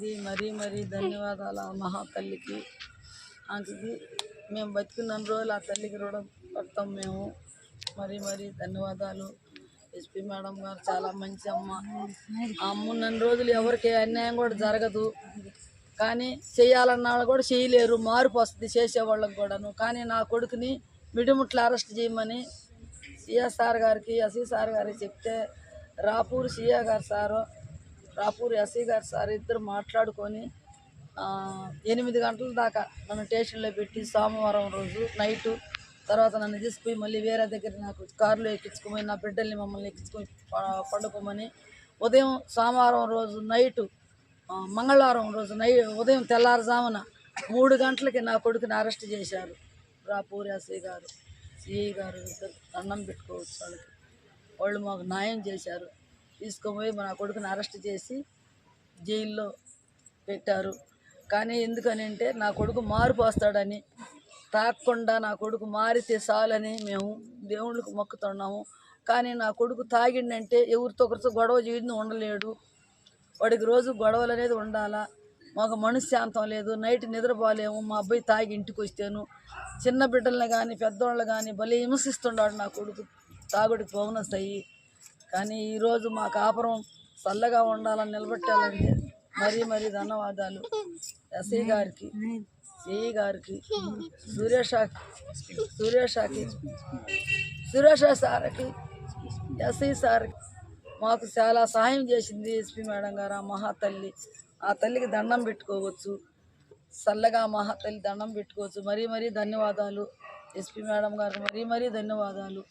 చేసింది. మరీ మరీ ధన్యవాదాలు ఆ మహాతల్లికి. ఆమెకి మేము బతికినన్ని రోజులు ఆ తల్లికి రుణం పడతాం మేము. మరీ మరీ ధన్యవాదాలు. ఎస్పీ మేడం గారు చాలా మంచి అమ్మ. ఆ అమ్మ ఉన్నన్ని రోజులు ఎవరికి అన్యాయం కూడా జరగదు. కానీ చేయాలన్న వాళ్ళు కూడా చేయలేరు, మార్పు వస్తుంది చేసేవాళ్ళకి కూడాను. కానీ నా కొడుకుని మిడిముట్లు అరెస్ట్ చేయమని సిఎస్ఆర్ గారికి, ఎస్సీ సార్ గారికి చెప్తే రాపూర్ సిఏ గారు సారు, రాపూర్ ఎస్సీ గారు సార్ ఇద్దరు మాట్లాడుకొని 8 గంటల దాకా నన్ను స్టేషన్లో పెట్టి సోమవారం రోజు నైటు తర్వాత నన్ను తీసుకుపోయి మళ్ళీ వేరే దగ్గర నాకు కారులో ఎక్కించుకుపోయి నా బిడ్డల్ని మమ్మల్ని ఎక్కించుకొని పండుకోమని ఉదయం సోమవారం రోజు నైటు మంగళవారం రోజు ఉదయం తెల్లారుజామున 3 గంటలకి నా కొడుకుని అరెస్ట్ చేశారు. రాపూర్ ఎస్ఐ గారు, సిఐ గారు ఇద్దరు దండం పెట్టుకోవచ్చు వాళ్ళకి. వాళ్ళు మాకు న్యాయం చేశారు. తీసుకుపోయి నా కొడుకుని అరెస్ట్ చేసి జైల్లో పెట్టారు. కానీ ఎందుకని అంటే నా కొడుకు మార్పు వస్తాడని, తాగకుండా నా కొడుకు మారితే చాలని మేము దేవుళ్ళకు మొక్కుతున్నాము. కానీ నా కొడుకు తాగిండంటే ఎవరితో ఒకరితో గొడవ చేయడం ఉండలేడు. వాడికి రోజు గొడవలు అనేది ఉండాలా. మాకు మనశ్శాంతం లేదు, నైట్ నిద్రపోలేము. మా అబ్బాయి తాగి ఇంటికి వస్తేను చిన్న బిడ్డల్ని కానీ పెద్దవాళ్ళు కానీ భలే హింసిస్తున్నాడు నా కొడుకు తాగుడికి బోనస్ అయ్యి. కానీ ఈరోజు మా కాపురం చల్లగా ఉండాలని నిలబెట్టాలంటే మరీ మరీ ధన్యవాదాలు ఎస్ఐ గారికి, సిఐ గారికి, సురేష సార్కి, ఎస్ఐ సార్కి మాకు చాలా సహాయం చేసింది ఎస్పీ మేడం గారు. ఆ మహాతల్లి, ఆ తల్లికి దండం పెట్టుకోవచ్చు. చల్లగా మహాతల్లి దండం పెట్టుకోవచ్చు. మరీ మరీ ధన్యవాదాలు ఎస్పీ మేడం గారు, మరీ మరీ ధన్యవాదాలు.